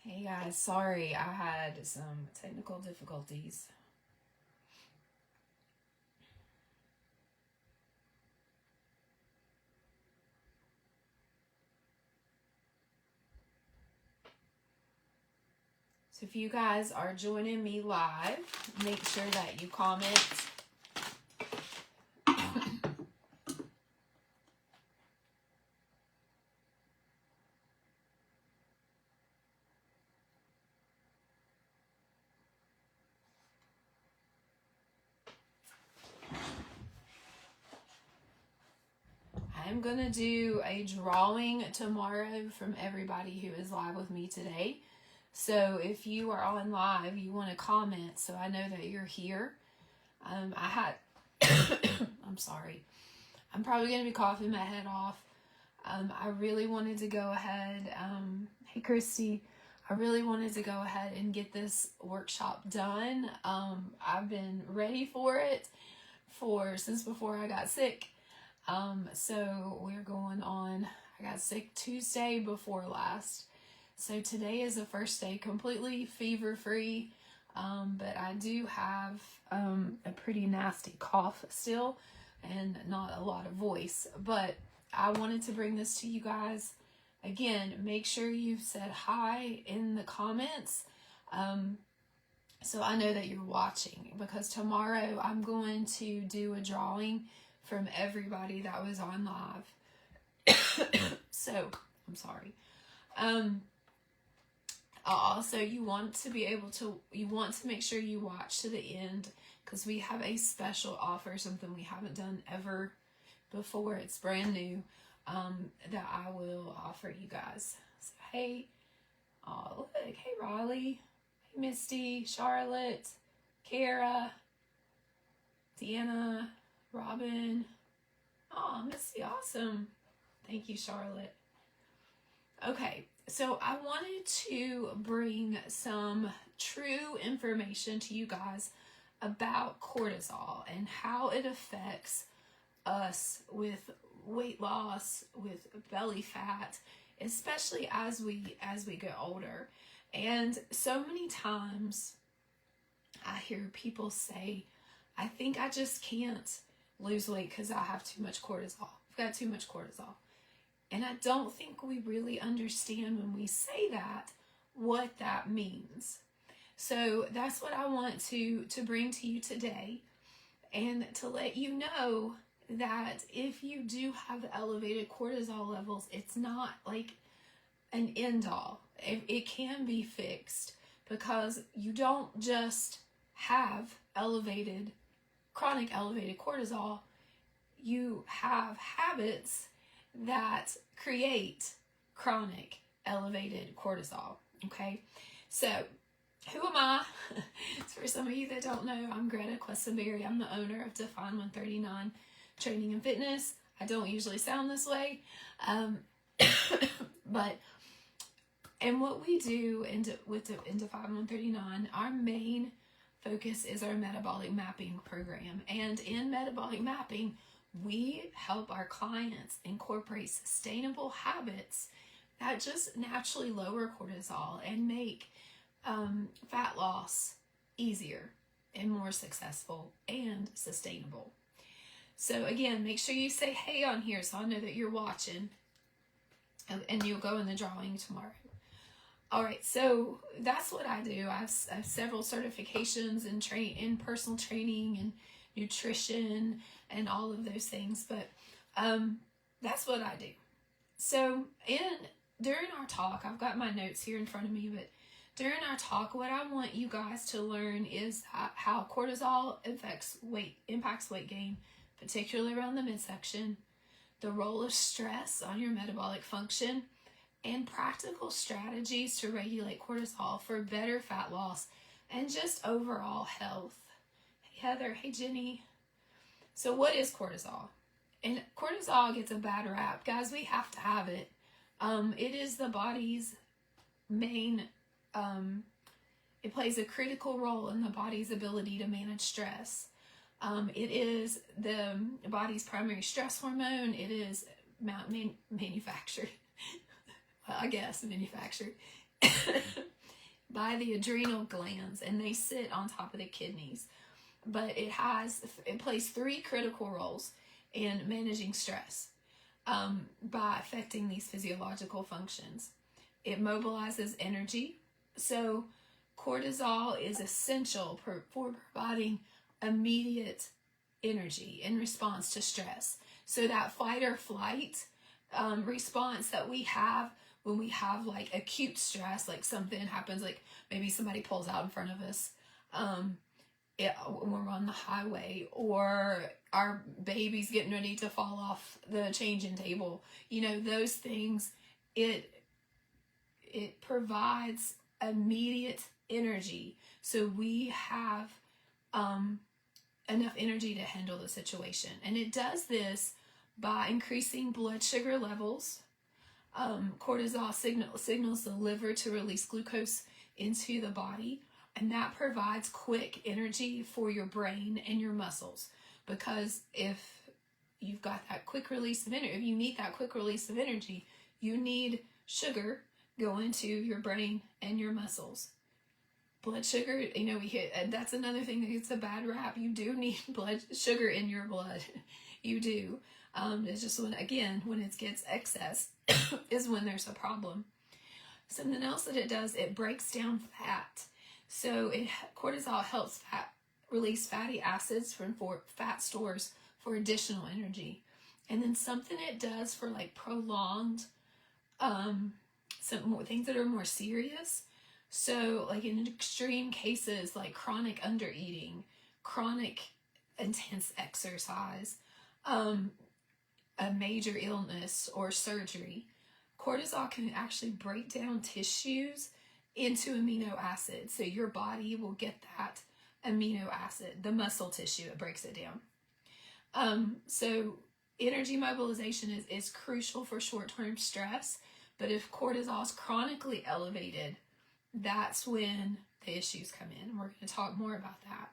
Hey guys, sorry I had some technical difficulties. So if you guys are joining me live, make sure that you comment. I'm going to do a drawing tomorrow from everybody who is live with me today. So if you are on live, you want to comment so I know that you're here. I'm sorry. I'm probably going to be coughing my head off. I really wanted to go ahead. Hey, Christy. I really wanted to go ahead and get this workshop done. I've been ready for it since before I got sick. So we're going on, I got sick Tuesday before last. So today is the first day completely fever-free. But I do have, a pretty nasty cough still and not a lot of voice, but I wanted to bring this to you guys. Again, make sure you've said hi in the comments, so I know that you're watching, because tomorrow I'm going to do a drawing from everybody that was on live. So, I'm sorry. Also, you want to make sure you watch to the end, because we have a special offer, something we haven't done ever before. It's brand new, that I will offer you guys. So, hey, look, hey Riley, hey Misty, Charlotte, Kara, Deanna, Robin. Oh, Misty, awesome. Thank you, Charlotte. Okay, so I wanted to bring some true information to you guys about cortisol and how it affects us with weight loss, with belly fat, especially as we get older. And so many times I hear people say, I think I just can't lose weight because I have too much cortisol. I've got too much cortisol. And I don't think we really understand when we say that, what that means. So that's what I want to bring to you today, and to let you know that if you do have elevated cortisol levels, it's not like an end all. It can be fixed, because you don't just have chronic elevated cortisol. You have habits that create chronic elevated cortisol. Okay, so who am I? For some of you that don't know, I'm Greta Questenberry. I'm the owner of Define 139 Training and Fitness. I don't usually sound this way, but what we do in Define 139, our main focus is our metabolic mapping program. And in metabolic mapping, we help our clients incorporate sustainable habits that just naturally lower cortisol and make fat loss easier and more successful and sustainable. So again, make sure you say hey on here so I know that you're watching, and you'll go in the drawing tomorrow. All right, so that's what I do. I have several certifications in personal training and nutrition and all of those things, but that's what I do. So during our talk, I've got my notes here in front of me, but during our talk, what I want you guys to learn is how cortisol impacts weight gain, particularly around the midsection, the role of stress on your metabolic function, and practical strategies to regulate cortisol for better fat loss and just overall health. Hey Heather, hey Jenny. So what is cortisol? And cortisol gets a bad rap. Guys, we have to have it. It is the body's main, it plays a critical role in the body's ability to manage stress. It is the body's primary stress hormone. It is manufactured. Well, I guess manufactured by the adrenal glands, and they sit on top of the kidneys. But it plays 3 critical roles in managing stress by affecting these physiological functions. It mobilizes energy. So cortisol is essential for providing immediate energy in response to stress. So that fight or flight response that we have when we have like acute stress, like something happens, like maybe somebody pulls out in front of us, when we're on the highway, or our baby's getting ready to fall off the changing table, those things, it provides immediate energy. So we have enough energy to handle the situation. And it does this by increasing blood sugar levels. Cortisol signals the liver to release glucose into the body, and that provides quick energy for your brain and your muscles. Because if you've got that quick release of energy, if you need that quick release of energy, you need sugar going to your brain and your muscles. Blood sugar, that's another thing that gets a bad rap. You do need blood sugar in your blood. You do. It's just when it gets excess is when there's a problem. Something else that it does, it breaks down fat. So cortisol helps release fatty acids from fat stores for additional energy. And then something it does for like prolonged, some more things that are more serious. So like in extreme cases like chronic undereating, chronic intense exercise, a major illness or surgery, cortisol can actually break down tissues into amino acids. So your body will get that amino acid, the muscle tissue, it breaks it down. So energy mobilization is crucial for short-term stress, but if cortisol is chronically elevated, that's when the issues come in. And we're going to talk more about that.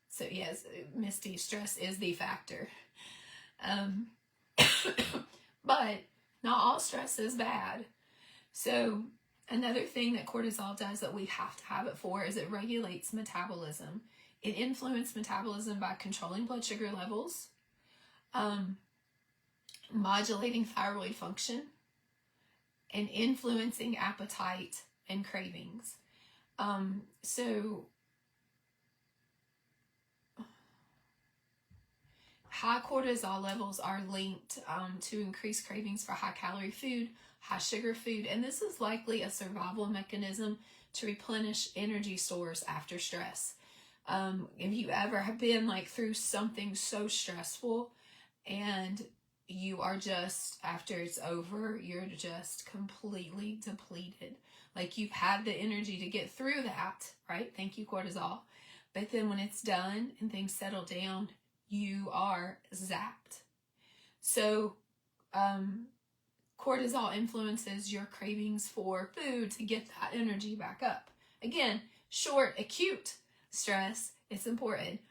So yes, Misty, stress is the factor. But not all stress is bad. So another thing that cortisol does that we have to have it for is it regulates metabolism. It influences metabolism by controlling blood sugar levels, modulating thyroid function, and influencing appetite and cravings. So high cortisol levels are linked to increased cravings for high-calorie food, high-sugar food, and this is likely a survival mechanism to replenish energy stores after stress. If you ever have been like through something so stressful and you are just, after it's over, you're just completely depleted. Like you've had the energy to get through that, right? Thank you, cortisol. But then when it's done and things settle down, you are zapped. So cortisol influences your cravings for food to get that energy back up. Again, short, acute stress, it's important.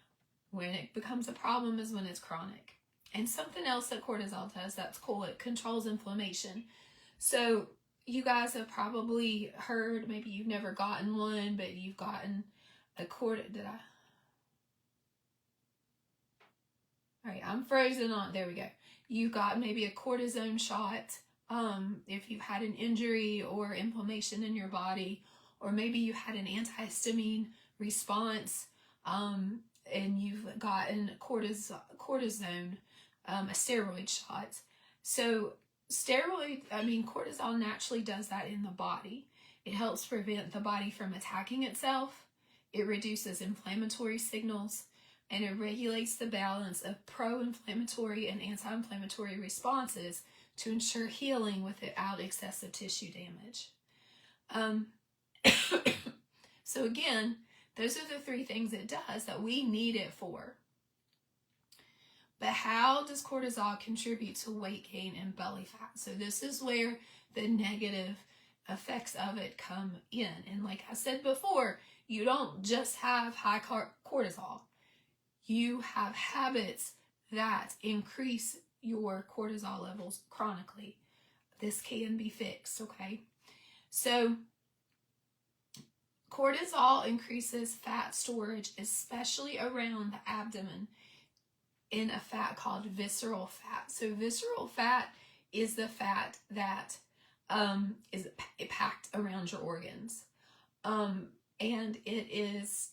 When it becomes a problem is when it's chronic. And something else that cortisol does that's cool, it controls inflammation. So you guys have probably heard, maybe you've never gotten one, but you've gotten a All right, I'm frozen on, there we go. You got maybe a cortisone shot if you've had an injury or inflammation in your body, or maybe you had an antihistamine response and you've gotten cortisone, a steroid shot. So cortisol naturally does that in the body. It helps prevent the body from attacking itself. It reduces inflammatory signals, and it regulates the balance of pro-inflammatory and anti-inflammatory responses to ensure healing without excessive tissue damage. So again, those are the 3 things it does that we need it for. But how does cortisol contribute to weight gain and belly fat? So this is where the negative effects of it come in. And like I said before, you don't just have high cortisol. You have habits that increase your cortisol levels chronically. This can be fixed, okay? So Cortisol increases fat storage, especially around the abdomen, in a fat called visceral fat. So visceral fat is the fat that is packed around your organs. And it is,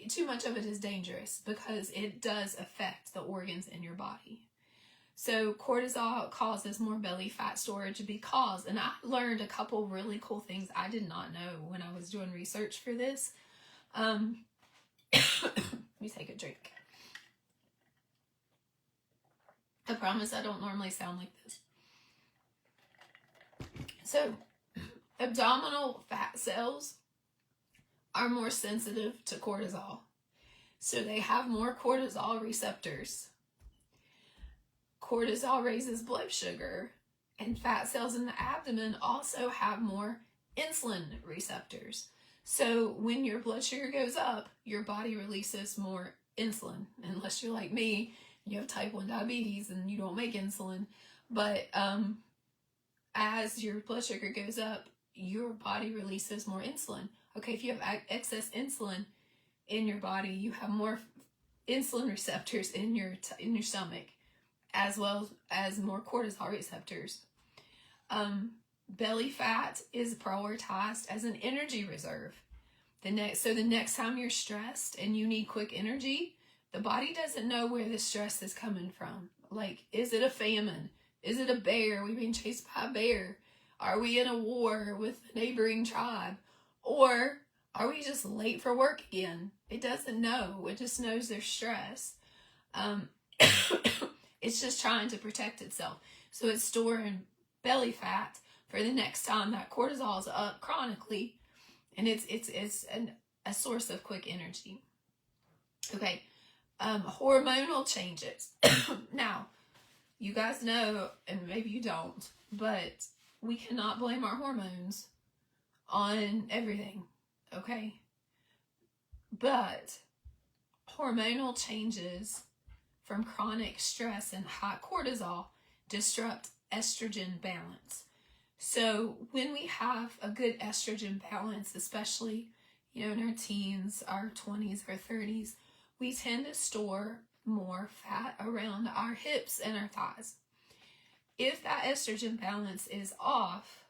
too much of it is dangerous because it does affect the organs in your body. So cortisol causes more belly fat storage because, and I learned a couple really cool things I did not know when I was doing research for this. Let me take a drink. I promise I don't normally sound like this. So, abdominal fat cells are more sensitive to cortisol. So they have more cortisol receptors. Cortisol raises blood sugar, and fat cells in the abdomen also have more insulin receptors. So when your blood sugar goes up, your body releases more insulin. Unless you're like me, you have type 1 diabetes and you don't make insulin. But as your blood sugar goes up, your body releases more insulin. Okay, if you have excess insulin in your body, you have more insulin receptors in your stomach, as well as more cortisol receptors. Belly fat is prioritized as an energy reserve. The next time you're stressed and you need quick energy, the body doesn't know where the stress is coming from. Like, is it a famine? Is it a bear? Are we being chased by a bear? Are we in a war with a neighboring tribe? Or are we just late for work again? It doesn't know. It just knows there's stress. It's just trying to protect itself. So it's storing belly fat for the next time that cortisol is up chronically. And it's a source of quick energy. Okay. Hormonal changes. Now, you guys know, and maybe you don't, but we cannot blame our hormones on everything, okay? But hormonal changes from chronic stress and high cortisol disrupt estrogen balance. So when we have a good estrogen balance, especially, in our teens, our 20s, our 30s, we tend to store more fat around our hips and our thighs. If that estrogen balance is off,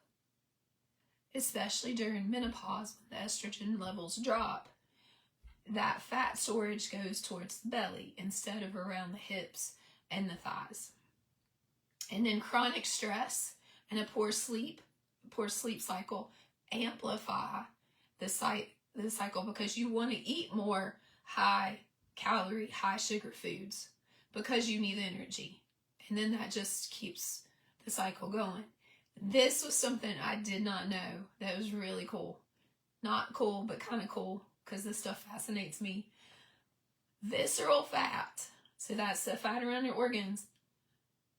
especially during menopause when the estrogen levels drop, that fat storage goes towards the belly instead of around the hips and the thighs. And then chronic stress and a poor sleep cycle amplify the cycle because you want to eat more high calorie, high sugar foods because you need energy. And then that just keeps the cycle going. This was something I did not know that was really cool. Not cool, but kind of cool because this stuff fascinates me. Visceral fat, so that's the fat around your organs,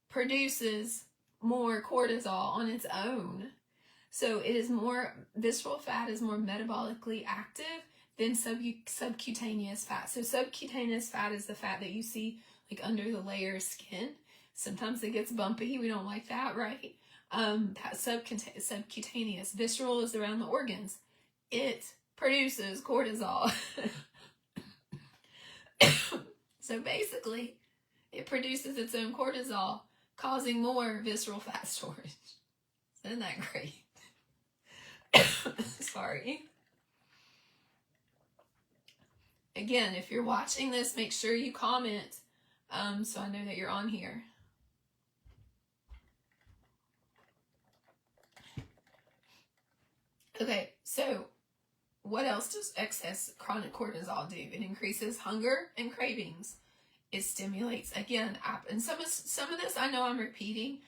produces more cortisol on its own. So visceral fat is more metabolically active than subcutaneous fat. So subcutaneous fat is the fat that you see like under the layer of skin. Sometimes it gets bumpy. We don't like that, right? That subcutaneous. Visceral is around the organs. It produces cortisol. So basically, it produces its own cortisol, causing more visceral fat storage. Isn't that great? Sorry. Again, if you're watching this, make sure you comment so I know that you're on here. Okay, so what else does excess chronic cortisol do? It increases hunger and cravings. It stimulates, again, and some of this I know I'm repeating,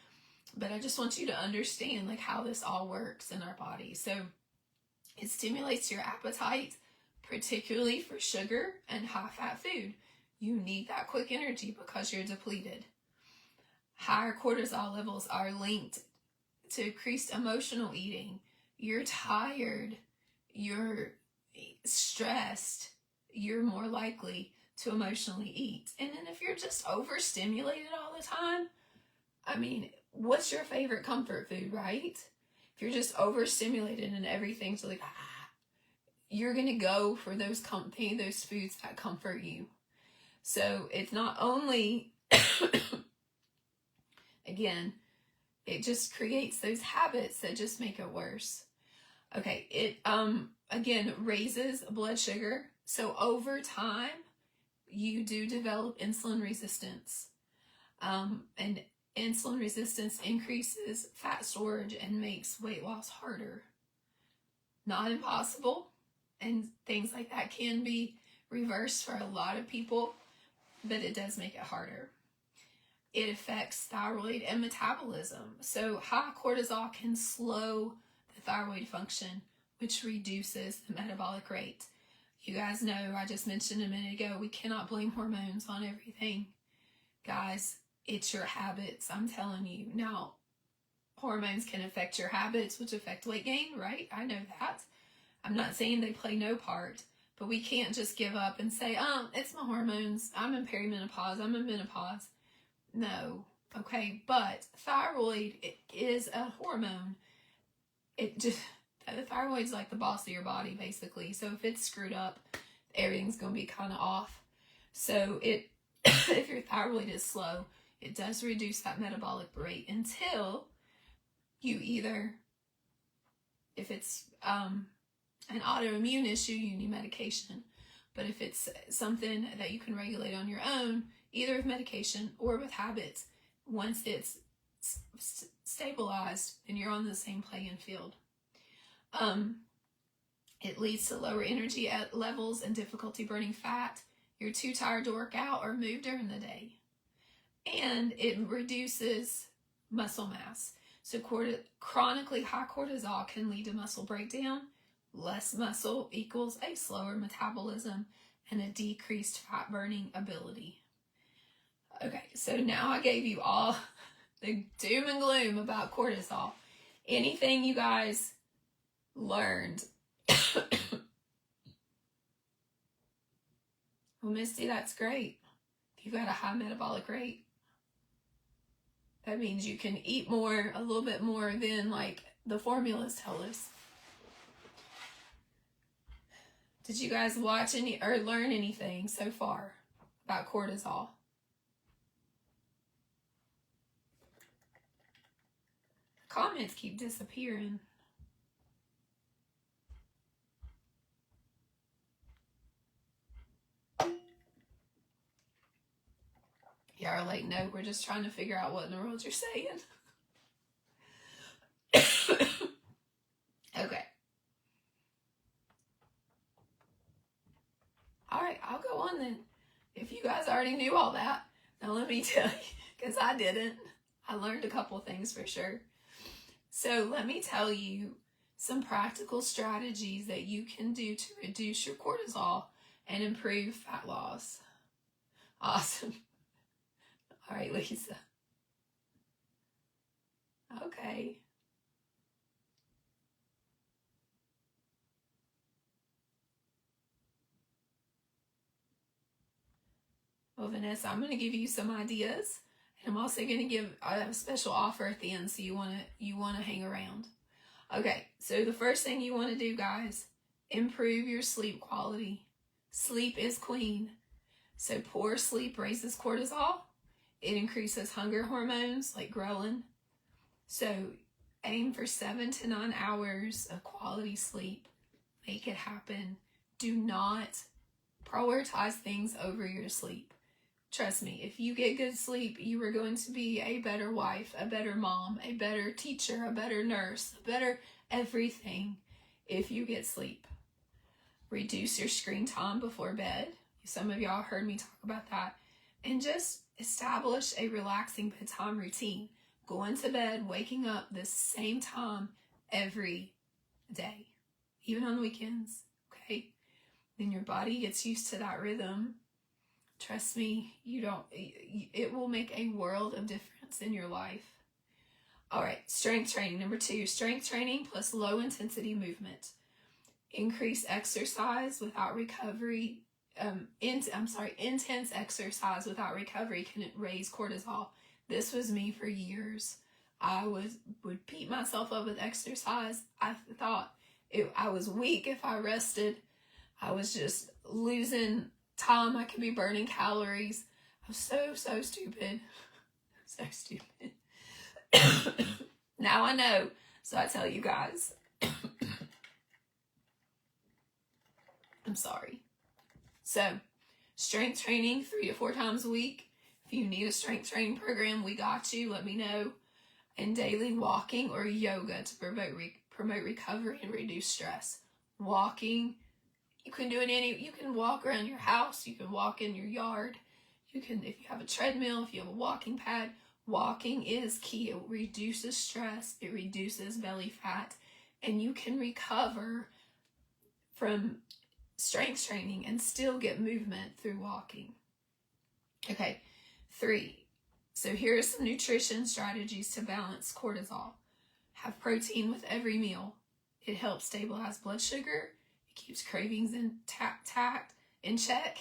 but I just want you to understand like how this all works in our body. So it stimulates your appetite, particularly for sugar and high-fat food. You need that quick energy because you're depleted. Higher cortisol levels are linked to increased emotional eating. You're tired, you're stressed, you're more likely to emotionally eat. And then if you're just overstimulated all the time, I mean, what's your favorite comfort food, right? If you're just overstimulated and everything's like, you're going to go for those foods that comfort you. So it's not only, again, it just creates those habits that just make it worse. Okay, it again raises blood sugar. So over time, you do develop insulin resistance. And insulin resistance increases fat storage and makes weight loss harder. Not impossible, and things like that can be reversed for a lot of people, but it does make it harder. It affects thyroid and metabolism. So high cortisol can slow the thyroid function, which reduces the metabolic rate. You guys know, I just mentioned a minute ago, we cannot blame hormones on everything. Guys, it's your habits, I'm telling you. Now, hormones can affect your habits, which affect weight gain, right? I know that. I'm not saying they play no part, but we can't just give up and say, it's my hormones. I'm in perimenopause. I'm in menopause. No. Okay. But thyroid is a hormone. The thyroid's like the boss of your body, basically. So if it's screwed up, everything's going to be kind of off. So if your thyroid is slow, it does reduce that metabolic rate until you either, if it's an autoimmune issue, you need medication. But if it's something that you can regulate on your own, either with medication or with habits, once it's stabilized, then you're on the same playing field. It leads to lower energy levels and difficulty burning fat. You're too tired to work out or move during the day. And it reduces muscle mass. So chronically high cortisol can lead to muscle breakdown. Less muscle equals a slower metabolism and a decreased fat burning ability. Okay, so now I gave you all the doom and gloom about cortisol. Anything you guys learned? Well, Misty, that's great. You've got a high metabolic rate. That means you can eat more, a little bit more than like the formulas tell us. Did you guys watch any or learn anything so far about cortisol? Comments keep disappearing. Y'all are like, no, we're just trying to figure out what in the world you're saying. Okay. All right, I'll go on then. If you guys already knew all that, now let me tell you, because I didn't. I learned a couple things for sure. So let me tell you some practical strategies that you can do to reduce your cortisol and improve fat loss. Awesome. All right, Lisa. Okay. Well, Vanessa, I'm going to give you some ideas, and I'm also going to give a special offer at the end, so you want to hang around. Okay, so the first thing you want to do, guys, improve your sleep quality. Sleep is queen. So poor sleep raises cortisol. It increases hunger hormones like ghrelin. So aim for 7 to 9 hours of quality sleep. Make it happen. Do not prioritize things over your sleep. Trust me, if you get good sleep, you are going to be a better wife, a better mom, a better teacher, a better nurse, a better everything if you get sleep. Reduce your screen time before bed. Some of y'all heard me talk about that. And just establish a relaxing bedtime routine. Going to bed, waking up the same time every day, even on the weekends, okay? Then your body gets used to that rhythm. Trust me, it will make a world of difference in your life. All right, strength training. Number 2, strength training plus low intensity movement. Increase exercise without recovery. Intense exercise without recovery can raise cortisol. This was me for years. I would beat myself up with exercise. I thought I was weak if I rested. I was just losing time. I could be burning calories. I was so stupid. So stupid. Now I know. So I tell you guys. I'm sorry. So, strength training 3 to 4 times a week. If you need a strength training program, we got you. Let me know. And daily walking or yoga to promote recovery and reduce stress. Walking, you can do it you can walk around your house. You can walk in your yard. You can, if you have a treadmill, if you have a walking pad, walking is key. It reduces stress. It reduces belly fat. And you can recover from strength training and still get movement through walking. Okay, 3. So here are some nutrition strategies to balance cortisol. Have protein with every meal. It helps stabilize blood sugar. It keeps cravings in check.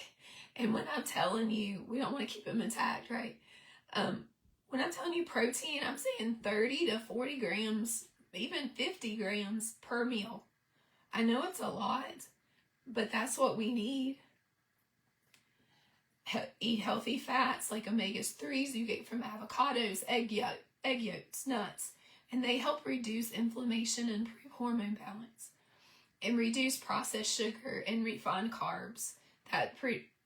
And when I'm telling you, we don't want to keep them intact, right? When I'm telling you protein, I'm saying 30 to 40 grams, even 50 grams per meal. I know it's a lot, but that's what we need. Eat healthy fats like omega-3s you get from avocados, egg yolks, nuts, and they help reduce inflammation and improve hormone balance, and reduce processed sugar and refined carbs that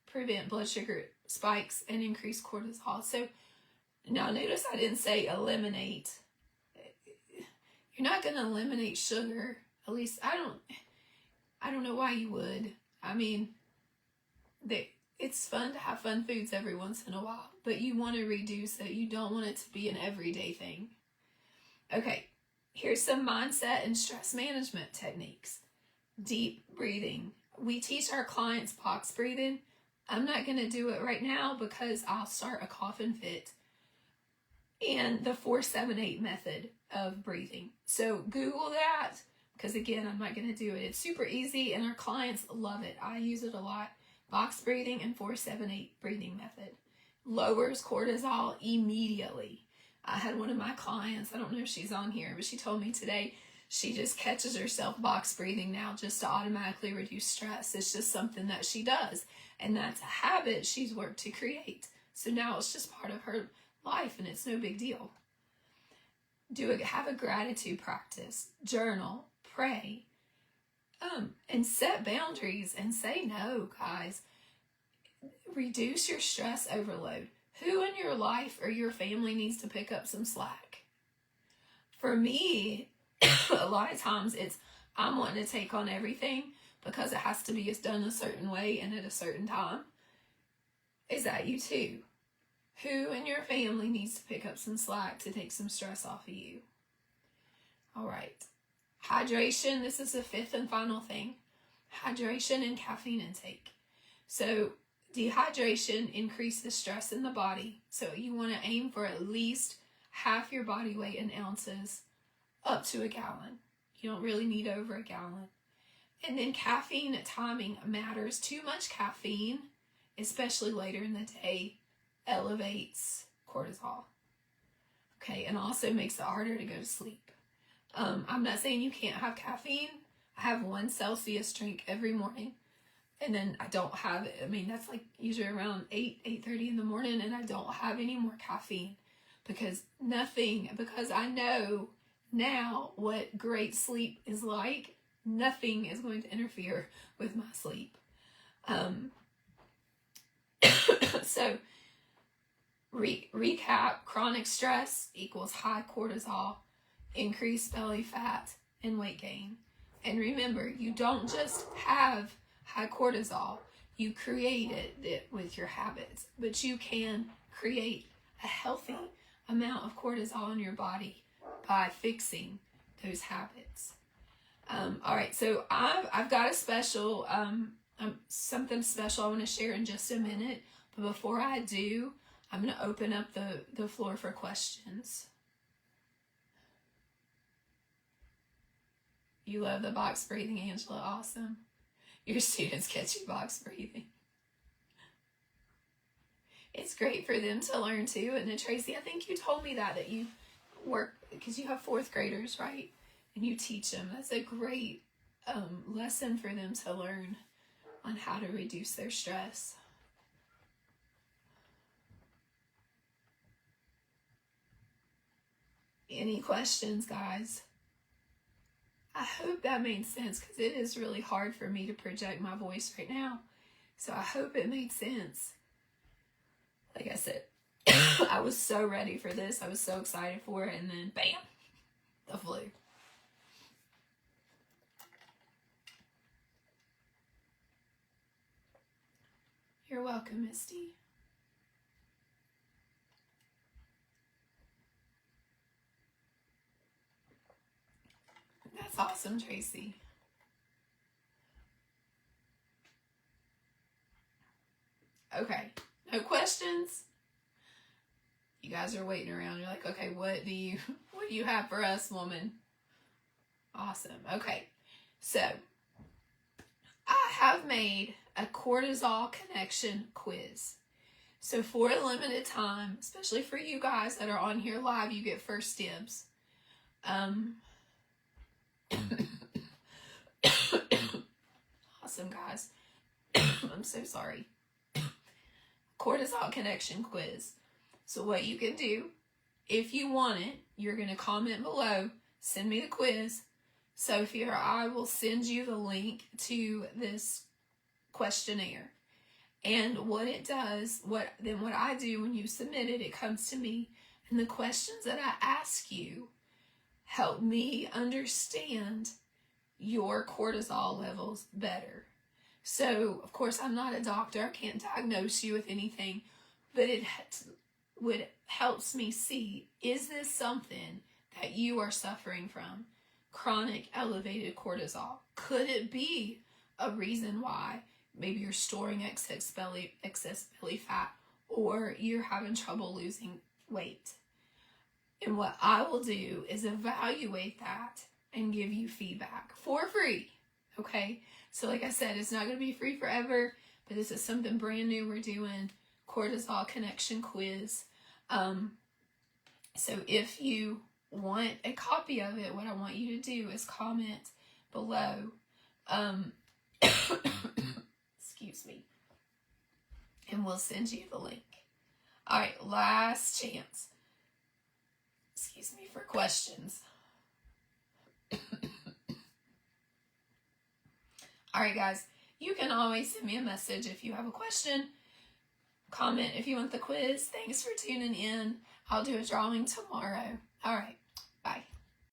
prevent blood sugar spikes and increase cortisol. So now notice I didn't say eliminate. You're not going to eliminate sugar. At least I don't know why you would. I mean, it's fun to have fun foods every once in a while, but you want to reduce it. You don't want it to be an everyday thing. Okay, here's some mindset and stress management techniques. Deep breathing. We teach our clients box breathing. I'm not going to do it right now because I'll start a coughing fit. And the 4-7-8 method of breathing. So Google that, because again, I'm not going to do it. It's super easy and our clients love it. I use it a lot. Box breathing and 4-7-8 breathing method. Lowers cortisol immediately. I had one of my clients, I don't know if she's on here, but she told me today she just catches herself box breathing now just to automatically reduce stress. It's just something that she does. And that's a habit she's worked to create. So now it's just part of her life and it's no big deal. Have a gratitude practice. Journal. Pray. And set boundaries and say no, guys. Reduce your stress overload. Who in your life or your family needs to pick up some slack? For me, a lot of times I'm wanting to take on everything because it has to be done a certain way and at a certain time. Is that you too? Who in your family needs to pick up some slack to take some stress off of you? All right. Hydration, this is the 5th and final thing. Hydration and caffeine intake. So dehydration increases stress in the body. So you want to aim for at least half your body weight in ounces up to a gallon. You don't really need over a gallon. And then caffeine timing matters. Too much caffeine, especially later in the day, elevates cortisol. Okay, and also makes it harder to go to sleep. I'm not saying you can't have caffeine. I have 1 Celsius drink every morning. And then I don't have it. I mean, that's like usually around 8:30 in the morning, and I don't have any more caffeine because I know now what great sleep is like. Nothing is going to interfere with my sleep. So recap, chronic stress equals high cortisol, increased belly fat, and weight gain. And remember, you don't just have high cortisol, you create it with your habits, but you can create a healthy amount of cortisol in your body by fixing those habits. All right, so I've got a special, something special I want to share in just a minute, but before I do, I'm going to open up the floor for questions. You love the box breathing, Angela. Awesome. Your students catch you box breathing. It's great for them to learn too. And then Tracy, I think you told me that you work, because you have 4th graders, right? And you teach them. That's a great lesson for them to learn on how to reduce their stress. Any questions, guys? I hope that made sense, because it is really hard for me to project my voice right now. So I hope it made sense. Like I said, I was so ready for this. I was so excited for it. And then, bam, the flu. You're welcome, Misty. That's awesome, Tracy. Okay, no questions? You guys are waiting around. You're like, okay, what do you have for us, woman? Awesome. Okay, so I have made a cortisol connection quiz. So for a limited time, especially for you guys that are on here live, you get first dibs. Awesome, guys. I'm so sorry. Cortisol connection quiz. So what you can do, if you want it, you're going to comment below, send me the quiz. Sophie or I will send you the link to this questionnaire. And what it does, what I do when you submit it, it comes to me, and the questions that I ask you help me understand your cortisol levels better. So, of course, I'm not a doctor. I can't diagnose you with anything, but it helps me see, is this something that you are suffering from? Chronic elevated cortisol. Could it be a reason why maybe you're storing excess belly fat, or you're having trouble losing weight? And what I will do is evaluate that and give you feedback for free. Okay? So like I said, it's not going to be free forever, but this is something brand new we're doing. Cortisol Connection quiz. So if you want a copy of it, what I want you to do is comment below. Excuse me. And we'll send you the link. All right, last chance. Excuse me for questions. All right, guys, you can always send me a message if you have a question. Comment if you want the quiz. Thanks for tuning in. I'll do a drawing tomorrow. All right.